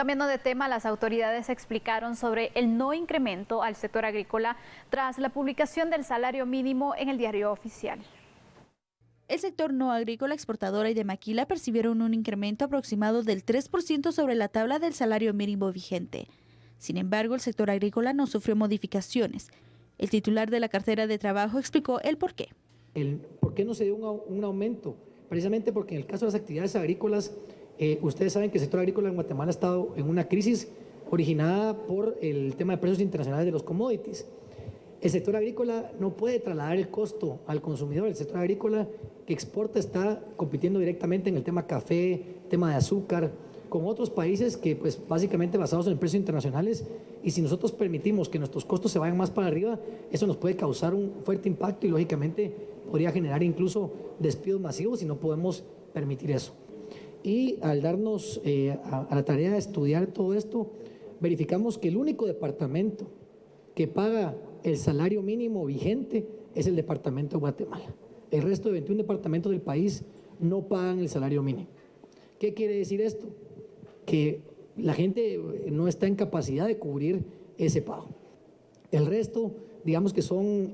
Cambiando de tema, las autoridades explicaron sobre el no incremento al sector agrícola tras la publicación del salario mínimo en el diario oficial. El sector no agrícola, exportadora y de maquila percibieron un incremento aproximado del 3% sobre la tabla del salario mínimo vigente. Sin embargo, el sector agrícola no sufrió modificaciones. El titular de la cartera de trabajo explicó el porqué. ¿Por qué no se dio un aumento? Precisamente porque en el caso de las actividades agrícolas, ustedes saben que el sector agrícola en Guatemala ha estado en una crisis originada por el tema de precios internacionales de los commodities. El sector agrícola no puede trasladar el costo al consumidor. El sector agrícola que exporta está compitiendo directamente en el tema café, tema de azúcar, con otros países que pues básicamente basados en precios internacionales, y si nosotros permitimos que nuestros costos se vayan más para arriba, eso nos puede causar un fuerte impacto y lógicamente podría generar incluso despidos masivos y no podemos permitir eso. Y al darnos a la tarea de estudiar todo esto, verificamos que el único departamento que paga el salario mínimo vigente es el departamento de Guatemala. El resto de 21 departamentos del país no pagan el salario mínimo. ¿Qué quiere decir esto? Que la gente no está en capacidad de cubrir ese pago. El resto, digamos que son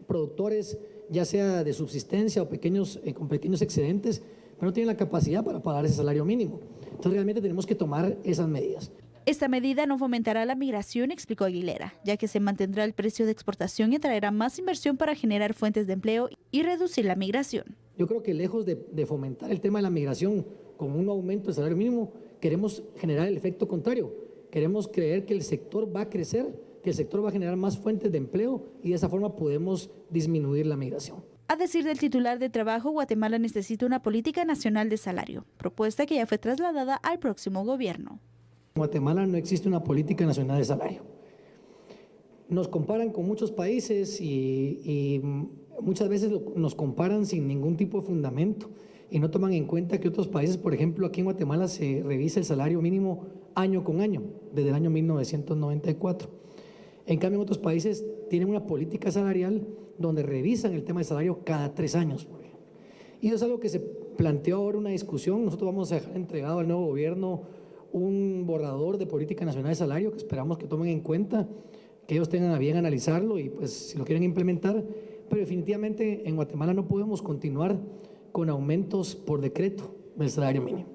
productores, ya sea de subsistencia o con pequeños excedentes, pero no tienen la capacidad para pagar ese salario mínimo. Entonces realmente tenemos que tomar esas medidas. Esta medida no fomentará la migración, explicó Aguilera, ya que se mantendrá el precio de exportación y atraerá más inversión para generar fuentes de empleo y reducir la migración. Yo creo que lejos de fomentar el tema de la migración con un aumento del salario mínimo, queremos generar el efecto contrario. Queremos creer que el sector va a crecer, que el sector va a generar más fuentes de empleo y de esa forma podemos disminuir la migración. A decir del titular de Trabajo, Guatemala necesita una política nacional de salario, propuesta que ya fue trasladada al próximo gobierno. En Guatemala no existe una política nacional de salario. Nos comparan con muchos países y muchas veces nos comparan sin ningún tipo de fundamento y no toman en cuenta que otros países, por ejemplo, aquí en Guatemala se revisa el salario mínimo año con año, desde el año 1994. En cambio, en otros países tienen una política salarial donde revisan el tema del salario cada 3 años. Y eso es algo que se planteó ahora una discusión. Nosotros vamos a dejar entregado al nuevo gobierno un borrador de política nacional de salario que esperamos que tomen en cuenta, que ellos tengan a bien analizarlo y pues si lo quieren implementar, pero definitivamente en Guatemala no podemos continuar con aumentos por decreto del salario mínimo.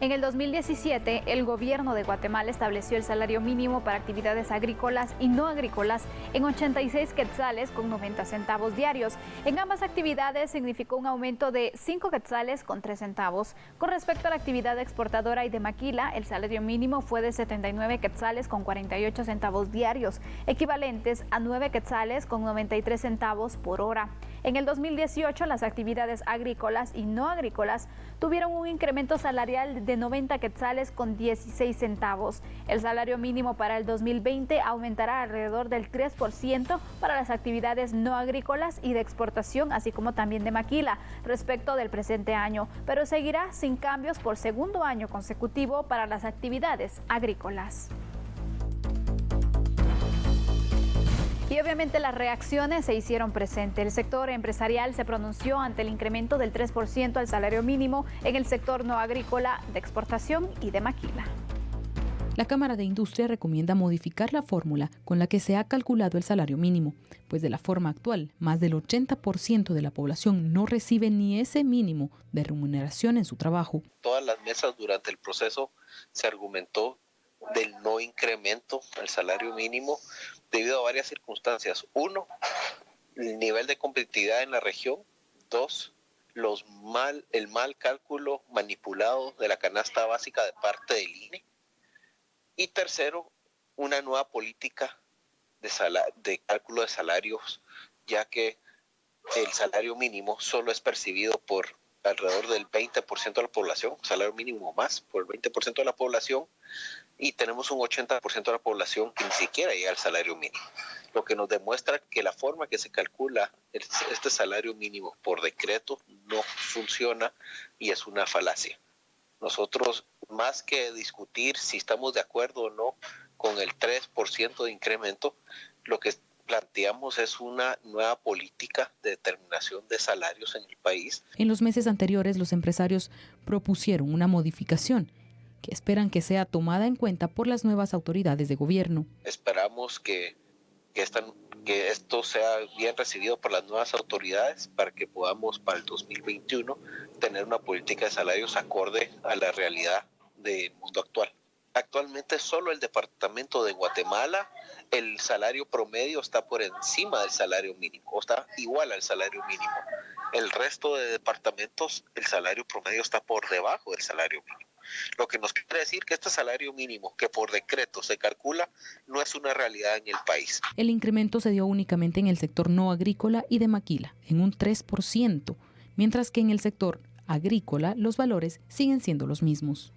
En el 2017, el gobierno de Guatemala estableció el salario mínimo para actividades agrícolas y no agrícolas en 86 quetzales con 90 centavos diarios. En ambas actividades significó un aumento de 5 quetzales con 3 centavos. Con respecto a la actividad exportadora y de maquila, el salario mínimo fue de 79 quetzales con 48 centavos diarios, equivalentes a 9 quetzales con 93 centavos por hora. En el 2018, las actividades agrícolas y no agrícolas tuvieron un incremento salarial de 90 quetzales con 16 centavos. El salario mínimo para el 2020 aumentará alrededor del 3% para las actividades no agrícolas y de exportación, así como también de maquila, respecto del presente año, pero seguirá sin cambios por segundo año consecutivo para las actividades agrícolas. Y obviamente las reacciones se hicieron presentes. El sector empresarial se pronunció ante el incremento del 3% al salario mínimo en el sector no agrícola, de exportación y de maquila. La Cámara de Industria recomienda modificar la fórmula con la que se ha calculado el salario mínimo, pues de la forma actual, más del 80% de la población no recibe ni ese mínimo de remuneración en su trabajo. Todas las mesas durante el proceso se argumentó del no incremento al salario mínimo debido a varias circunstancias. 1, el nivel de competitividad en la región. 2, el mal cálculo manipulado de la canasta básica de parte del INE. Y 3, una nueva política de cálculo de salarios, ya que el salario mínimo solo es percibido por alrededor del 20% de la población, salario mínimo más por el 20% de la población, y tenemos un 80% de la población que ni siquiera llega al salario mínimo, lo que nos demuestra que la forma que se calcula este salario mínimo por decreto no funciona y es una falacia. Nosotros, más que discutir si estamos de acuerdo o no con el 3% de incremento, lo que planteamos es una nueva política de determinación de salarios en el país. En los meses anteriores, los empresarios propusieron una modificación que esperan que sea tomada en cuenta por las nuevas autoridades de gobierno. Esperamos que esto sea bien recibido por las nuevas autoridades para que podamos para el 2021 tener una política de salarios acorde a la realidad del mundo actual. Actualmente solo el departamento de Guatemala, el salario promedio está por encima del salario mínimo, o está igual al salario mínimo. El resto de departamentos, el salario promedio está por debajo del salario mínimo. Lo que nos quiere decir que este salario mínimo, que por decreto se calcula, no es una realidad en el país. El incremento se dio únicamente en el sector no agrícola y de maquila, en un 3%, mientras que en el sector agrícola los valores siguen siendo los mismos.